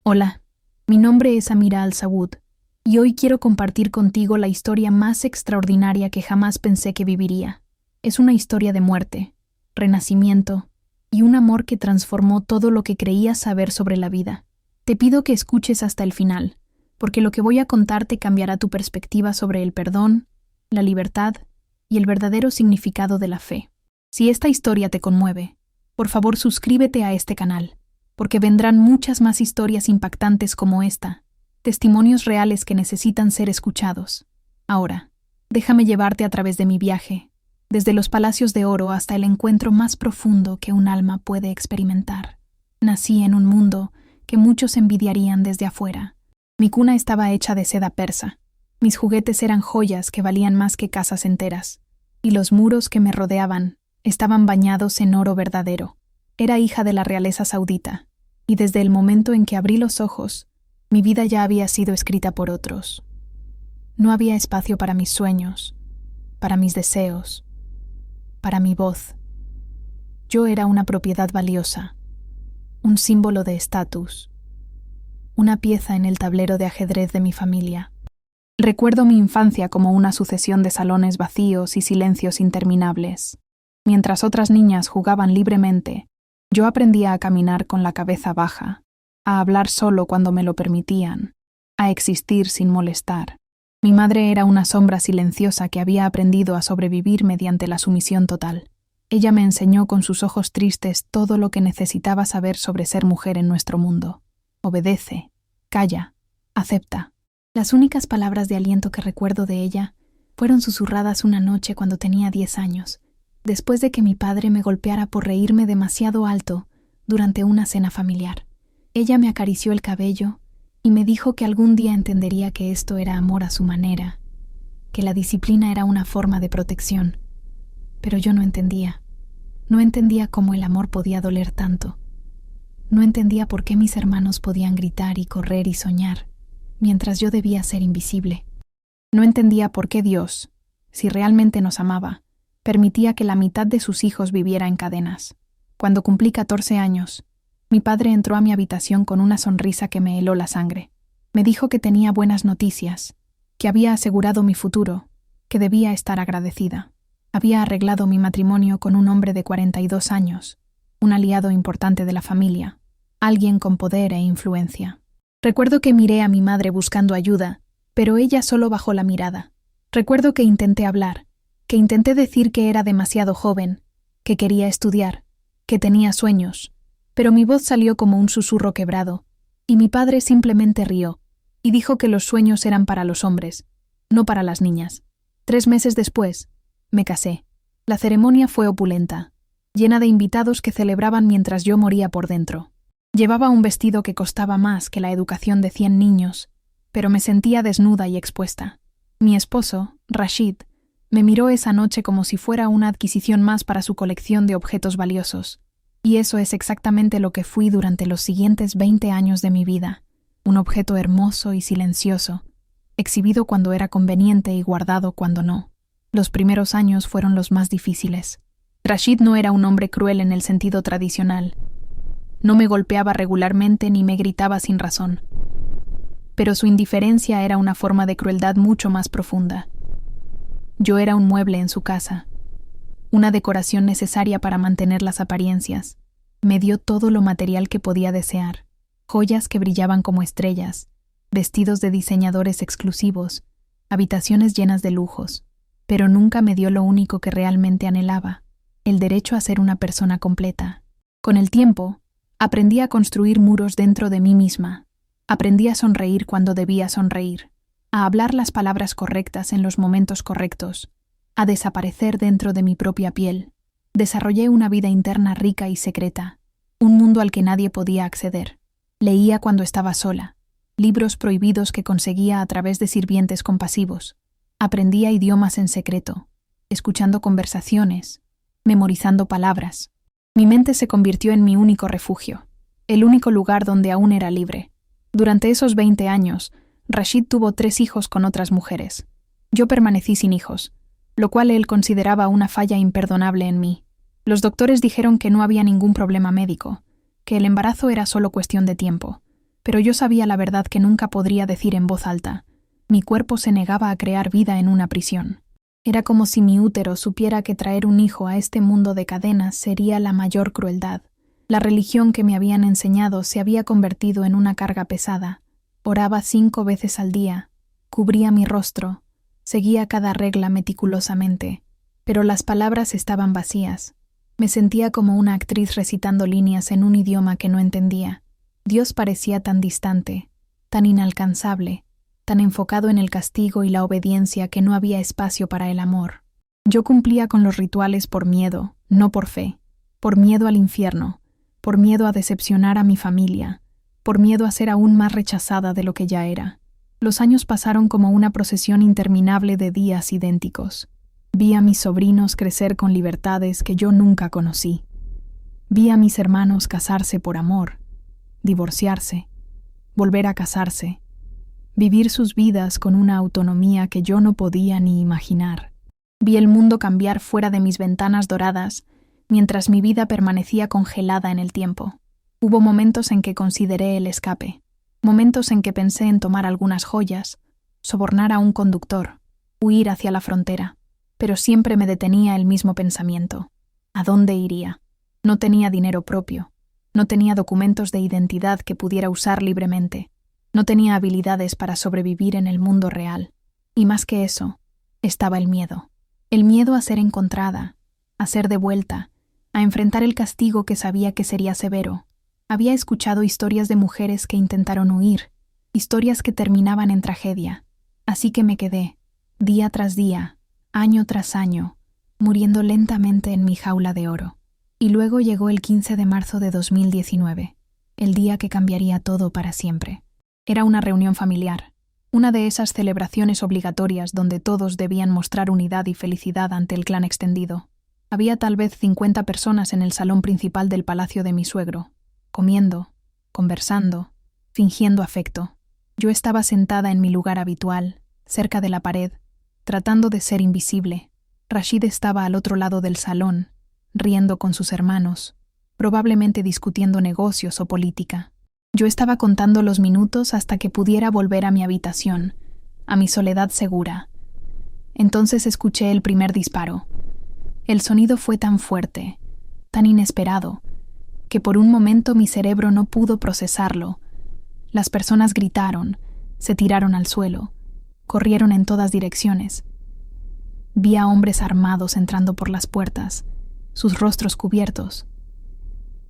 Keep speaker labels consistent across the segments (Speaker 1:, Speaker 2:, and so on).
Speaker 1: Hola, mi nombre es Amira Al-Saud y hoy quiero compartir contigo la historia más extraordinaria que jamás pensé que viviría. Es una historia de muerte, renacimiento y un amor que transformó todo lo que creías saber sobre la vida. Te pido que escuches hasta el final, porque lo que voy a contarte cambiará tu perspectiva sobre el perdón, la libertad y el verdadero significado de la fe. Si esta historia te conmueve, por favor suscríbete a este canal, porque vendrán muchas más historias impactantes como esta, testimonios reales que necesitan ser escuchados. Ahora, déjame llevarte a través de mi viaje, desde los palacios de oro hasta el encuentro más profundo que un alma puede experimentar. Nací en un mundo que muchos envidiarían desde afuera. Mi cuna estaba hecha de seda persa, mis juguetes eran joyas que valían más que casas enteras, y los muros que me rodeaban estaban bañados en oro verdadero. Era hija de la realeza saudita, y desde el momento en que abrí los ojos, mi vida ya había sido escrita por otros. No había espacio para mis sueños, para mis deseos, para mi voz. Yo era una propiedad valiosa, un símbolo de estatus, una pieza en el tablero de ajedrez de mi familia. Recuerdo mi infancia como una sucesión de salones vacíos y silencios interminables. Mientras otras niñas jugaban libremente, yo aprendía a caminar con la cabeza baja, a hablar solo cuando me lo permitían, a existir sin molestar. Mi madre era una sombra silenciosa que había aprendido a sobrevivir mediante la sumisión total. Ella me enseñó con sus ojos tristes todo lo que necesitaba saber sobre ser mujer en nuestro mundo. Obedece, calla, acepta. Las únicas palabras de aliento que recuerdo de ella fueron susurradas una noche cuando tenía 10 años, después de que mi padre me golpeara por reírme demasiado alto durante una cena familiar. Ella me acarició el cabello y me dijo que algún día entendería que esto era amor a su manera, que la disciplina era una forma de protección. Pero yo no entendía. No entendía cómo el amor podía doler tanto. No entendía por qué mis hermanos podían gritar y correr y soñar, mientras yo debía ser invisible. No entendía por qué Dios, si realmente nos amaba, permitía que la mitad de sus hijos viviera en cadenas. Cuando cumplí 14 años, mi padre entró a mi habitación con una sonrisa que me heló la sangre. Me dijo que tenía buenas noticias, que había asegurado mi futuro, que debía estar agradecida. Había arreglado mi matrimonio con un hombre de 42 años, un aliado importante de la familia, alguien con poder e influencia. Recuerdo que miré a mi madre buscando ayuda, pero ella solo bajó la mirada. Recuerdo que intenté hablar, que intenté decir que era demasiado joven, que quería estudiar, que tenía sueños, pero mi voz salió como un susurro quebrado, y mi padre simplemente rió, y dijo que los sueños eran para los hombres, no para las niñas. 3 meses después, me casé. La ceremonia fue opulenta, llena de invitados que celebraban mientras yo moría por dentro. Llevaba un vestido que costaba más que la educación de 100 niños, pero me sentía desnuda y expuesta. Mi esposo, Rashid, me miró esa noche como si fuera una adquisición más para su colección de objetos valiosos. Y eso es exactamente lo que fui durante los siguientes 20 años de mi vida. Un objeto hermoso y silencioso, exhibido cuando era conveniente y guardado cuando no. Los primeros años fueron los más difíciles. Rashid no era un hombre cruel en el sentido tradicional. No me golpeaba regularmente ni me gritaba sin razón. Pero su indiferencia era una forma de crueldad mucho más profunda. Yo era un mueble en su casa, una decoración necesaria para mantener las apariencias. Me dio todo lo material que podía desear, joyas que brillaban como estrellas, vestidos de diseñadores exclusivos, habitaciones llenas de lujos, pero nunca me dio lo único que realmente anhelaba, el derecho a ser una persona completa. Con el tiempo, aprendí a construir muros dentro de mí misma, aprendí a sonreír cuando debía sonreír, a hablar las palabras correctas en los momentos correctos, a desaparecer dentro de mi propia piel. Desarrollé una vida interna rica y secreta, un mundo al que nadie podía acceder. Leía cuando estaba sola, libros prohibidos que conseguía a través de sirvientes compasivos. Aprendía idiomas en secreto, escuchando conversaciones, memorizando palabras. Mi mente se convirtió en mi único refugio, el único lugar donde aún era libre. Durante esos 20 años, Rashid tuvo 3 hijos con otras mujeres. Yo permanecí sin hijos, lo cual él consideraba una falla imperdonable en mí. Los doctores dijeron que no había ningún problema médico, que el embarazo era solo cuestión de tiempo, Pero yo sabía la verdad que nunca podría decir en voz alta. Mi cuerpo se negaba a crear vida en una prisión. Era como si mi útero supiera que traer un hijo a este mundo de cadenas sería la mayor crueldad. La religión que me habían enseñado se había convertido en una carga pesada. Oraba 5 veces al día, cubría mi rostro, seguía cada regla meticulosamente, pero las palabras estaban vacías. Me sentía como una actriz recitando líneas en un idioma que no entendía. Dios parecía tan distante, tan inalcanzable, tan enfocado en el castigo y la obediencia que no había espacio para el amor. Yo cumplía con los rituales por miedo, no por fe, por miedo al infierno, por miedo a decepcionar a mi familia, por miedo a ser aún más rechazada de lo que ya era. Los años pasaron como una procesión interminable de días idénticos. Vi a mis sobrinos crecer con libertades que yo nunca conocí. Vi a mis hermanos casarse por amor, divorciarse, volver a casarse, vivir sus vidas con una autonomía que yo no podía ni imaginar. Vi el mundo cambiar fuera de mis ventanas doradas, mientras mi vida permanecía congelada en el tiempo. Hubo momentos en que consideré el escape, momentos en que pensé en tomar algunas joyas, sobornar a un conductor, huir hacia la frontera, pero siempre me detenía el mismo pensamiento. ¿A dónde iría? No tenía dinero propio, no tenía documentos de identidad que pudiera usar libremente, no tenía habilidades para sobrevivir en el mundo real. Y más que eso, estaba el miedo a ser encontrada, a ser devuelta, a enfrentar el castigo que sabía que sería severo. Había escuchado historias de mujeres que intentaron huir, historias que terminaban en tragedia, así que me quedé, día tras día, año tras año, muriendo lentamente en mi jaula de oro. Y luego llegó el 15 de marzo de 2019, el día que cambiaría todo para siempre. Era una reunión familiar, una de esas celebraciones obligatorias donde todos debían mostrar unidad y felicidad ante el clan extendido. Había tal vez 50 personas en el salón principal del palacio de mi suegro, comiendo, conversando, fingiendo afecto. Yo estaba sentada en mi lugar habitual, cerca de la pared, tratando de ser invisible. Rashid estaba al otro lado del salón, riendo con sus hermanos, probablemente discutiendo negocios o política. Yo estaba contando los minutos hasta que pudiera volver a mi habitación, a mi soledad segura. Entonces escuché el primer disparo. El sonido fue tan fuerte, tan inesperado, que por un momento mi cerebro no pudo procesarlo. Las personas gritaron, se tiraron al suelo, corrieron en todas direcciones. Vi a hombres armados entrando por las puertas, sus rostros cubiertos.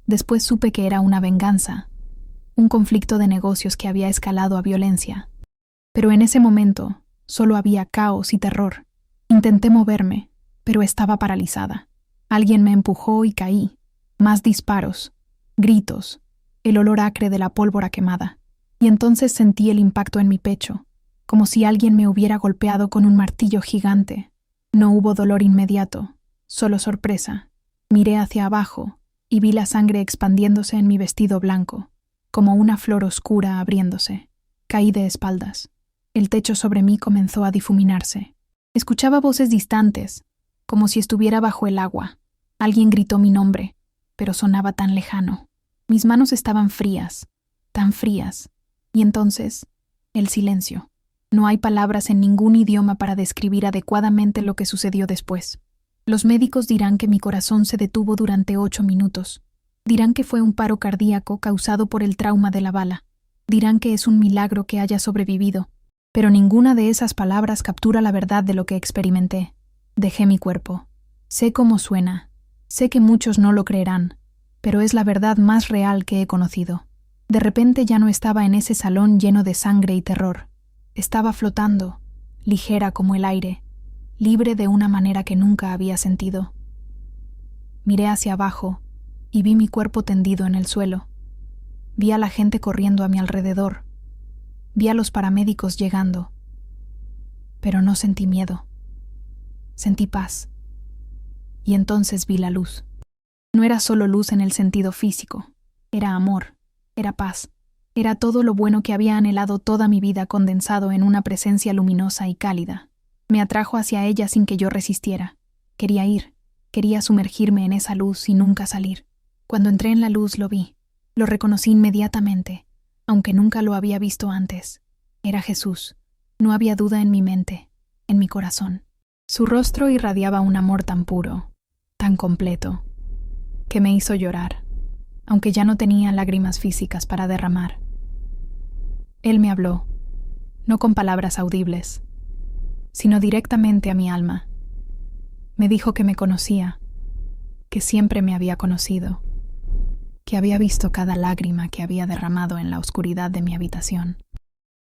Speaker 1: Después supe que era una venganza, un conflicto de negocios que había escalado a violencia. Pero en ese momento solo había caos y terror. Intenté moverme, pero estaba paralizada. Alguien me empujó y caí. Más disparos, gritos, el olor acre de la pólvora quemada. Y entonces sentí el impacto en mi pecho, como si alguien me hubiera golpeado con un martillo gigante. No hubo dolor inmediato, solo sorpresa. Miré hacia abajo y vi la sangre expandiéndose en mi vestido blanco, como una flor oscura abriéndose. Caí de espaldas. El techo sobre mí comenzó a difuminarse. Escuchaba voces distantes, como si estuviera bajo el agua. Alguien gritó mi nombre, pero sonaba tan lejano. Mis manos estaban frías, tan frías. Y entonces, el silencio. No hay palabras en ningún idioma para describir adecuadamente lo que sucedió después. Los médicos dirán que mi corazón se detuvo durante 8 minutos. Dirán que fue un paro cardíaco causado por el trauma de la bala. Dirán que es un milagro que haya sobrevivido. Pero ninguna de esas palabras captura la verdad de lo que experimenté. Dejé mi cuerpo. Sé cómo suena. Sé que muchos no lo creerán, pero es la verdad más real que he conocido. De repente ya no estaba en ese salón lleno de sangre y terror. Estaba flotando, ligera como el aire, libre de una manera que nunca había sentido. Miré hacia abajo y vi mi cuerpo tendido en el suelo. Vi a la gente corriendo a mi alrededor. Vi a los paramédicos llegando. Pero no sentí miedo. Sentí paz. Y entonces vi la luz. No era solo luz en el sentido físico. Era amor. Era paz. Era todo lo bueno que había anhelado toda mi vida condensado en una presencia luminosa y cálida. Me atrajo hacia ella sin que yo resistiera. Quería ir. Quería sumergirme en esa luz y nunca salir. Cuando entré en la luz lo vi. Lo reconocí inmediatamente. aunque nunca lo había visto antes. Era Jesús. No había duda en mi mente, en mi corazón. Su rostro irradiaba un amor tan puro, tan completo, que me hizo llorar, aunque ya no tenía lágrimas físicas para derramar. Él me habló, no con palabras audibles, sino directamente a mi alma. Me dijo que me conocía, que siempre me había conocido, que había visto cada lágrima que había derramado en la oscuridad de mi habitación.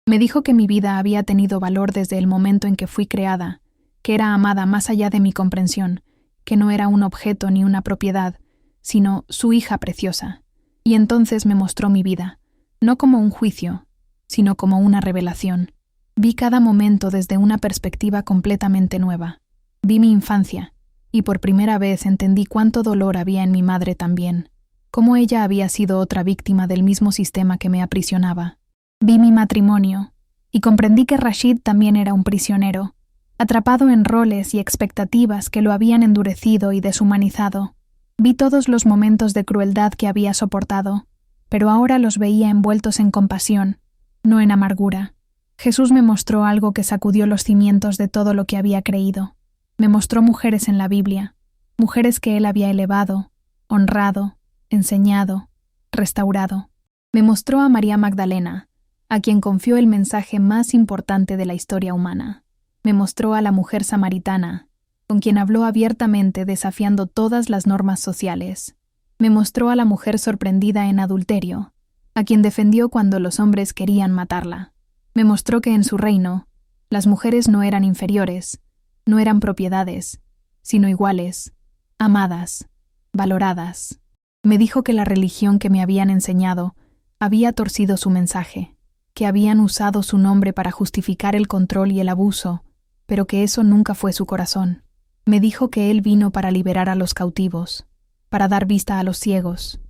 Speaker 1: Me dijo que mi vida había tenido valor desde el momento en que fui creada, que era amada más allá de mi comprensión, que no era un objeto ni una propiedad, sino su hija preciosa. Y entonces me mostró mi vida, no como un juicio, sino como una revelación. Vi cada momento desde una perspectiva completamente nueva. Vi mi infancia, y por primera vez entendí cuánto dolor había en mi madre también, cómo ella había sido otra víctima del mismo sistema que me aprisionaba. Vi mi matrimonio, y comprendí que Rashid también era un prisionero, atrapado en roles y expectativas que lo habían endurecido y deshumanizado. Vi todos los momentos de crueldad que había soportado, pero ahora los veía envueltos en compasión, no en amargura. Jesús me mostró algo que sacudió los cimientos de todo lo que había creído. Me mostró mujeres en la Biblia, mujeres que él había elevado, honrado, enseñado, restaurado. Me mostró a María Magdalena, a quien confió el mensaje más importante de la historia humana. Me mostró a la mujer samaritana, con quien habló abiertamente desafiando todas las normas sociales. Me mostró a la mujer sorprendida en adulterio, a quien defendió cuando los hombres querían matarla. Me mostró que en su reino, las mujeres no eran inferiores, no eran propiedades, sino iguales, amadas, valoradas. Me dijo que la religión que me habían enseñado había torcido su mensaje, que habían usado su nombre para justificar el control y el abuso, pero que eso nunca fue su corazón. Me dijo que él vino para liberar a los cautivos, para dar vista a los ciegos,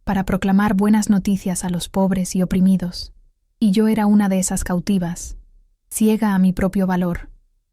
Speaker 1: para proclamar buenas noticias a los pobres y oprimidos. Y yo era una de esas cautivas, ciega a mi propio valor,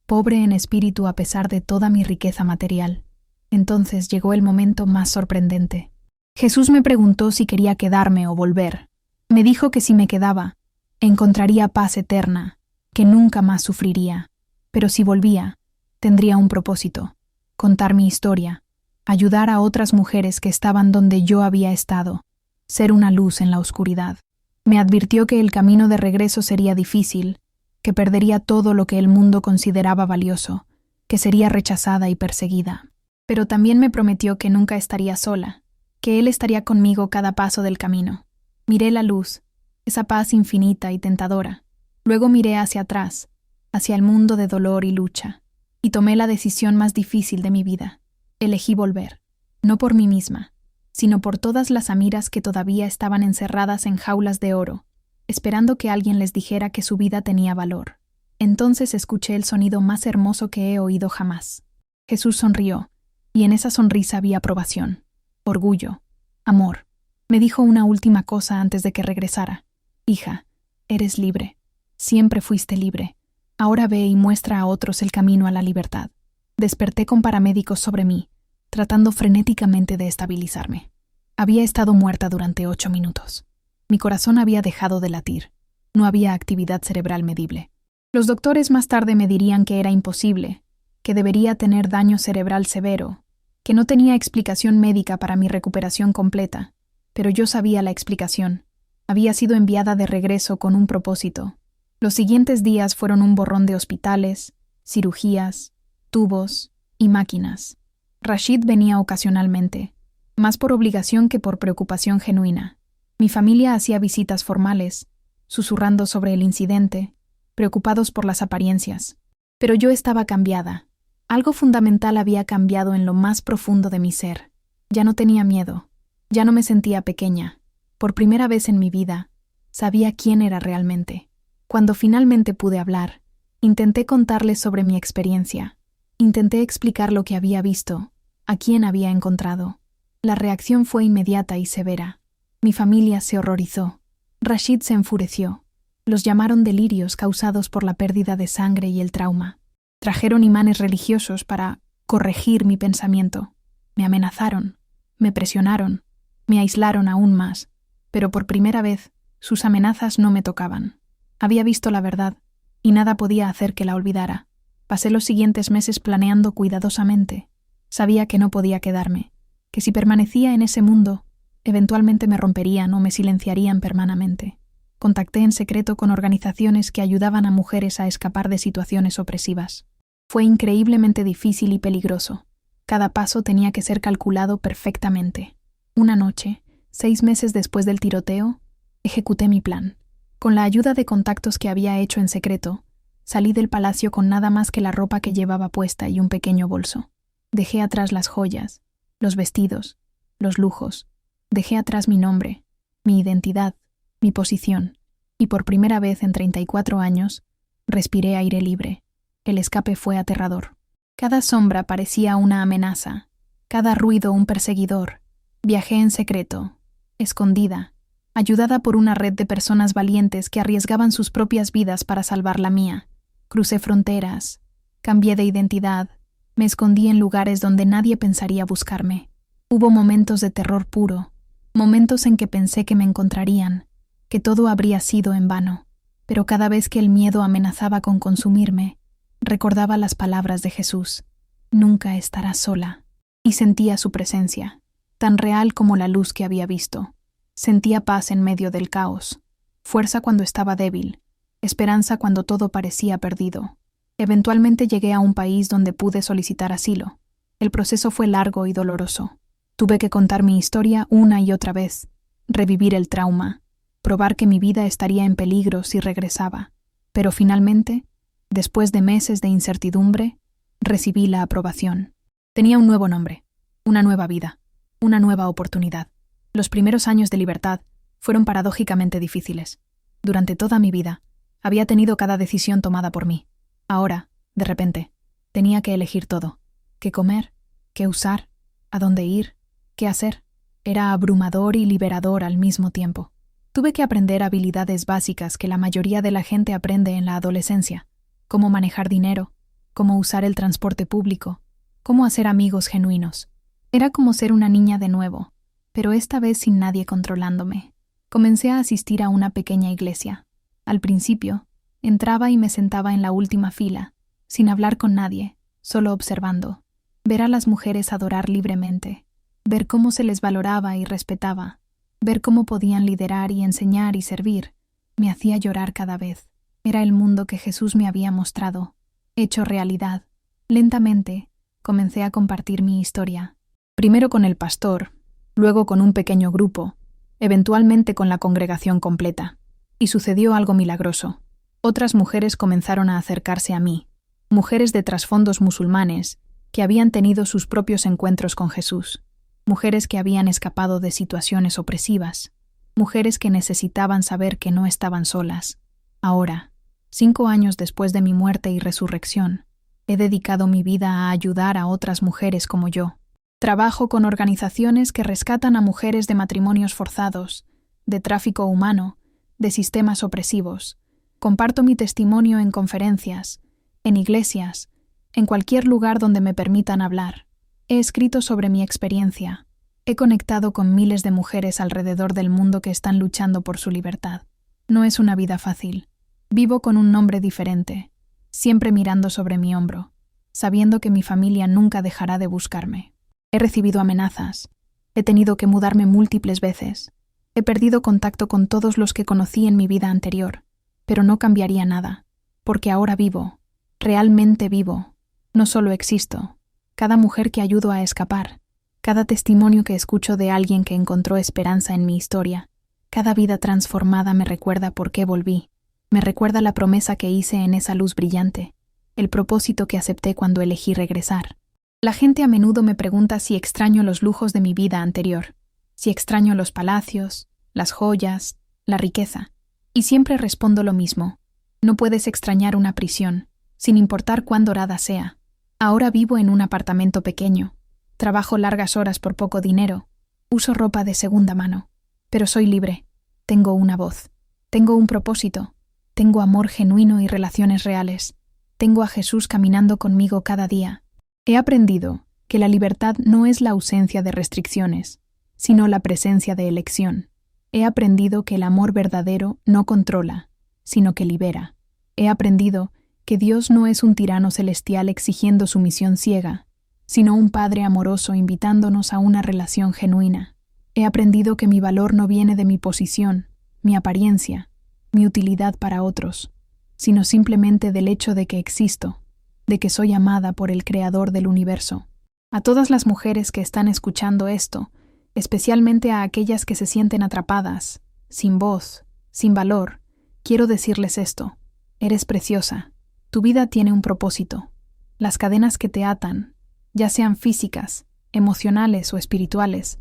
Speaker 1: pobre en espíritu a pesar de toda mi riqueza material. Entonces llegó el momento más sorprendente. Jesús me preguntó si quería quedarme o volver. Me dijo que si me quedaba, encontraría paz eterna, que nunca más sufriría. Pero si volvía, tendría un propósito: contar mi historia, ayudar a otras mujeres que estaban donde yo había estado, ser una luz en la oscuridad. Me advirtió que el camino de regreso sería difícil, que perdería todo lo que el mundo consideraba valioso, que sería rechazada y perseguida. Pero también me prometió que nunca estaría sola, que él estaría conmigo cada paso del camino. Miré la luz, esa paz infinita y tentadora. Luego miré hacia atrás, hacia el mundo de dolor y lucha, y tomé la decisión más difícil de mi vida. Elegí volver, no por mí misma, sino por todas las amiras que todavía estaban encerradas en jaulas de oro, esperando que alguien les dijera que su vida tenía valor. Entonces escuché el sonido más hermoso que he oído jamás. Jesús sonrió, y en esa sonrisa había aprobación, orgullo, amor. Me dijo una última cosa antes de que regresara. Hija, eres libre. Siempre fuiste libre. Ahora ve y muestra a otros el camino a la libertad. Desperté con paramédicos sobre mí, tratando frenéticamente de estabilizarme. Había estado muerta durante 8 minutos. Mi corazón había dejado de latir. No había actividad cerebral medible. Los doctores más tarde me dirían que era imposible, que debería tener daño cerebral severo, que no tenía explicación médica para mi recuperación completa, pero yo sabía la explicación. Había sido enviada de regreso con un propósito. Los siguientes días fueron un borrón de hospitales, cirugías, tubos y máquinas. Rashid venía ocasionalmente, más por obligación que por preocupación genuina. Mi familia hacía visitas formales, susurrando sobre el incidente, preocupados por las apariencias. Pero yo estaba cambiada. Algo fundamental había cambiado en lo más profundo de mi ser. Ya no tenía miedo. Ya no me sentía pequeña. Por primera vez en mi vida, sabía quién era realmente. Cuando finalmente pude hablar, intenté contarles sobre mi experiencia. Intenté explicar lo que había visto, a quién había encontrado. La reacción fue inmediata y severa. Mi familia se horrorizó. Rashid se enfureció. Los llamaron delirios causados por la pérdida de sangre y el trauma. Trajeron imanes religiosos para corregir mi pensamiento. Me amenazaron, me presionaron, me aislaron aún más. Pero por primera vez, Sus amenazas no me tocaban. Había visto la verdad, y nada podía hacer que la olvidara. Pasé los siguientes meses planeando cuidadosamente. Sabía que no podía quedarme, que si permanecía en ese mundo, eventualmente me romperían o me silenciarían permanentemente. Contacté en secreto con organizaciones que ayudaban a mujeres a escapar de situaciones opresivas. Fue increíblemente difícil y peligroso. Cada paso tenía que ser calculado perfectamente. Una noche, 6 meses después del tiroteo, ejecuté mi plan. Con la ayuda de contactos que había hecho en secreto, salí del palacio con nada más que la ropa que llevaba puesta y un pequeño bolso. Dejé atrás las joyas, los vestidos, los lujos. Dejé atrás mi nombre, mi identidad, mi posición, y por primera vez en 34 años, respiré aire libre. El escape fue aterrador. Cada sombra parecía una amenaza, cada ruido un perseguidor. Viajé en secreto, escondida, ayudada por una red de personas valientes que arriesgaban sus propias vidas para salvar la mía. Crucé fronteras, cambié de identidad, me escondí en lugares donde nadie pensaría buscarme. Hubo momentos de terror puro, momentos en que pensé que me encontrarían, que todo habría sido en vano, pero cada vez que el miedo amenazaba con consumirme, recordaba las palabras de Jesús: «Nunca estarás sola», y sentía su presencia, tan real como la luz que había visto. Sentía paz en medio del caos, fuerza cuando estaba débil, esperanza cuando todo parecía perdido. Eventualmente llegué a un país donde pude solicitar asilo. El proceso fue largo y doloroso. Tuve que contar mi historia una y otra vez, revivir el trauma, probar que mi vida estaría en peligro si regresaba. Pero finalmente, después de meses de incertidumbre, recibí la aprobación. Tenía un nuevo nombre, una nueva vida, una nueva oportunidad. Los primeros años de libertad fueron paradójicamente difíciles. Durante toda mi vida, había tenido cada decisión tomada por mí. Ahora, de repente, tenía que elegir todo. ¿Qué comer? ¿Qué usar? ¿A dónde ir? ¿Qué hacer? Era abrumador y liberador al mismo tiempo. Tuve que aprender habilidades básicas que la mayoría de la gente aprende en la adolescencia. Cómo manejar dinero, cómo usar el transporte público, cómo hacer amigos genuinos. Era como ser una niña de nuevo, pero esta vez sin nadie controlándome. Comencé a asistir a una pequeña iglesia. Al principio, entraba y me sentaba en la última fila, sin hablar con nadie, solo observando. Ver a las mujeres adorar libremente, ver cómo se les valoraba y respetaba, ver cómo podían liderar y enseñar y servir, me hacía llorar cada vez. Era el mundo que Jesús me había mostrado, hecho realidad. Lentamente, comencé a compartir mi historia. Primero con el pastor, luego con un pequeño grupo, eventualmente con la congregación completa. Y sucedió algo milagroso. Otras mujeres comenzaron a acercarse a mí, mujeres de trasfondos musulmanes que habían tenido sus propios encuentros con Jesús, mujeres que habían escapado de situaciones opresivas, mujeres que necesitaban saber que no estaban solas. Ahora, 5 años después de mi muerte y resurrección, he dedicado mi vida a ayudar a otras mujeres como yo. Trabajo con organizaciones que rescatan a mujeres de matrimonios forzados, de tráfico humano, de sistemas opresivos. Comparto mi testimonio en conferencias, en iglesias, en cualquier lugar donde me permitan hablar. He escrito sobre mi experiencia. He conectado con miles de mujeres alrededor del mundo que están luchando por su libertad. No es una vida fácil. Vivo con un nombre diferente, siempre mirando sobre mi hombro, sabiendo que mi familia nunca dejará de buscarme. He recibido amenazas. He tenido que mudarme múltiples veces. He perdido contacto con todos los que conocí en mi vida anterior, pero no cambiaría nada, porque ahora vivo, realmente vivo. No solo existo. Cada mujer que ayudo a escapar, cada testimonio que escucho de alguien que encontró esperanza en mi historia, cada vida transformada me recuerda por qué volví. Me recuerda la promesa que hice en esa luz brillante, el propósito que acepté cuando elegí regresar. La gente a menudo me pregunta si extraño los lujos de mi vida anterior, si extraño los palacios, las joyas, la riqueza. Y siempre respondo lo mismo: no puedes extrañar una prisión, sin importar cuán dorada sea. Ahora vivo en un apartamento pequeño, trabajo largas horas por poco dinero, uso ropa de segunda mano, pero soy libre, tengo una voz, tengo un propósito, tengo amor genuino y relaciones reales, tengo a Jesús caminando conmigo cada día. He aprendido que la libertad no es la ausencia de restricciones, sino la presencia de elección. He aprendido que el amor verdadero no controla, sino que libera. He aprendido que Dios no es un tirano celestial exigiendo sumisión ciega, sino un Padre amoroso invitándonos a una relación genuina. He aprendido que mi valor no viene de mi posición, mi apariencia, mi utilidad para otros, sino simplemente del hecho de que existo, de que soy amada por el Creador del universo. A todas las mujeres que están escuchando esto, especialmente a aquellas que se sienten atrapadas, sin voz, sin valor, quiero decirles esto: eres preciosa. Tu vida tiene un propósito. Las cadenas que te atan, ya sean físicas, emocionales o espirituales,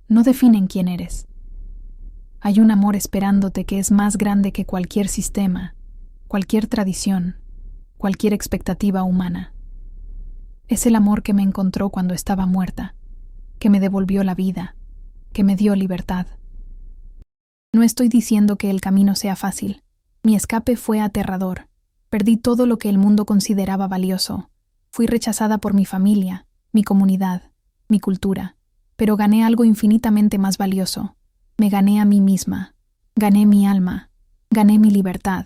Speaker 1: no definen quién eres. Hay un amor esperándote que es más grande que cualquier sistema, cualquier tradición, cualquier expectativa humana. Es el amor que me encontró cuando estaba muerta, que me devolvió la vida, que me dio libertad. No estoy diciendo que el camino sea fácil. Mi escape fue aterrador. Perdí todo lo que el mundo consideraba valioso. Fui rechazada por mi familia, mi comunidad, mi cultura, pero gané algo infinitamente más valioso. Me gané a mí misma, gané mi alma, gané mi libertad,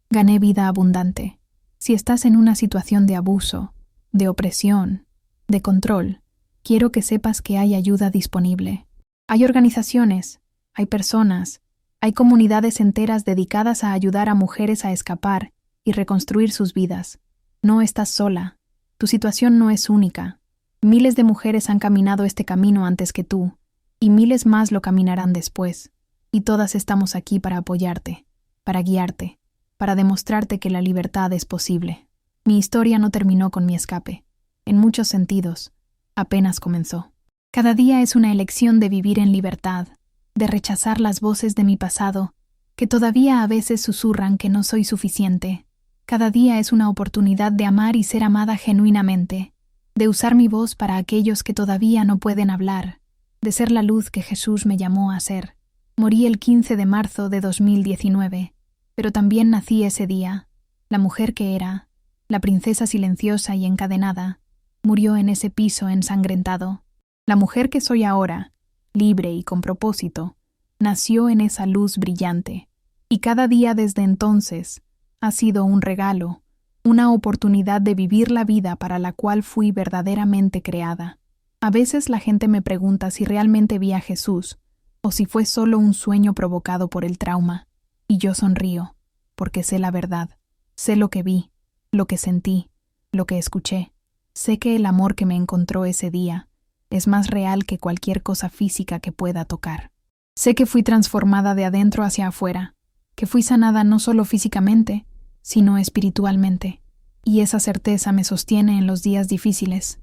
Speaker 1: gané vida abundante. Si estás en una situación de abuso, de opresión, de control, quiero que sepas que hay ayuda disponible. Hay organizaciones, hay personas, hay comunidades enteras dedicadas a ayudar a mujeres a escapar y reconstruir sus vidas. No estás sola. Tu situación no es única. Miles de mujeres han caminado este camino antes que tú, y miles más lo caminarán después. Y todas estamos aquí para apoyarte, para guiarte, para demostrarte que la libertad es posible. Mi historia no terminó con mi escape. En muchos sentidos, apenas comenzó. Cada día es una elección de vivir en libertad, de rechazar las voces de mi pasado, que todavía a veces susurran que no soy suficiente. Cada día es una oportunidad de amar y ser amada genuinamente, de usar mi voz para aquellos que todavía no pueden hablar, de ser la luz que Jesús me llamó a ser. Morí el 15 de marzo de 2019, pero también nací ese día. La mujer que era, la princesa silenciosa y encadenada, murió en ese piso ensangrentado. La mujer que soy ahora, libre y con propósito, nació en esa luz brillante, y cada día desde entonces ha sido un regalo, una oportunidad de vivir la vida para la cual fui verdaderamente creada. A veces la gente me pregunta si realmente vi a Jesús, o si fue solo un sueño provocado por el trauma, y yo sonrío, porque sé la verdad, sé lo que vi, lo que sentí, lo que escuché. Sé que el amor que me encontró ese día es más real que cualquier cosa física que pueda tocar. Sé que fui transformada de adentro hacia afuera, que fui sanada no solo físicamente, sino espiritualmente, y esa certeza me sostiene en los días difíciles.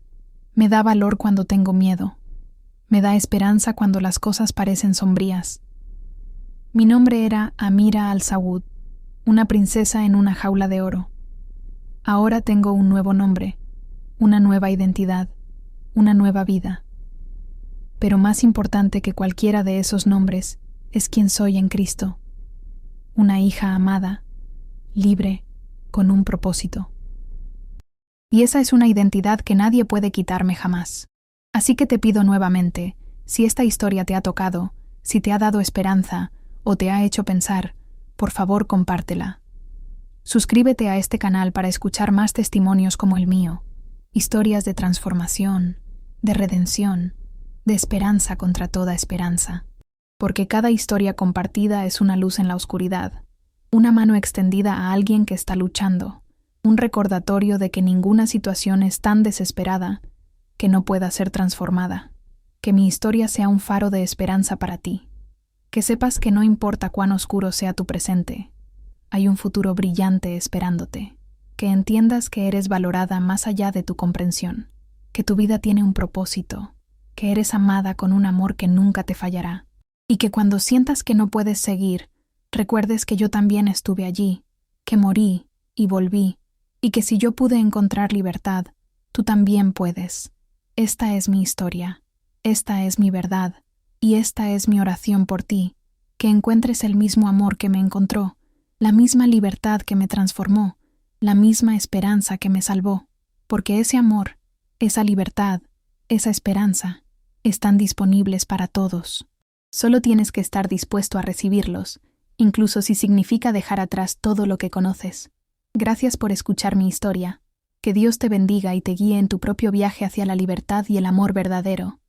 Speaker 1: Me da valor cuando tengo miedo. Me da esperanza cuando las cosas parecen sombrías. Mi nombre era Amira Al-Saud, una princesa en una jaula de oro. Ahora tengo un nuevo nombre, una nueva identidad, una nueva vida. Pero más importante que cualquiera de esos nombres es quién soy en Cristo. Una hija amada, libre, con un propósito. Y esa es una identidad que nadie puede quitarme jamás. Así que te pido nuevamente, si esta historia te ha tocado, si te ha dado esperanza o te ha hecho pensar, por favor compártela. Suscríbete a este canal para escuchar más testimonios como el mío, historias de transformación, de redención, de esperanza contra toda esperanza. Porque cada historia compartida es una luz en la oscuridad, una mano extendida a alguien que está luchando, un recordatorio de que ninguna situación es tan desesperada que no pueda ser transformada. Que mi historia sea un faro de esperanza para ti. Que sepas que no importa cuán oscuro sea tu presente, hay un futuro brillante esperándote. Que entiendas que eres valorada más allá de tu comprensión, que tu vida tiene un propósito, que eres amada con un amor que nunca te fallará, y que cuando sientas que no puedes seguir, recuerdes que yo también estuve allí, que morí y volví, y que si yo pude encontrar libertad, tú también puedes. Esta es mi historia, esta es mi verdad, y esta es mi oración por ti, que encuentres el mismo amor que me encontró, la misma libertad que me transformó, la misma esperanza que me salvó, porque ese amor, esa libertad, esa esperanza, están disponibles para todos. Solo tienes que estar dispuesto a recibirlos, incluso si significa dejar atrás todo lo que conoces. Gracias por escuchar mi historia. Que Dios te bendiga y te guíe en tu propio viaje hacia la libertad y el amor verdadero.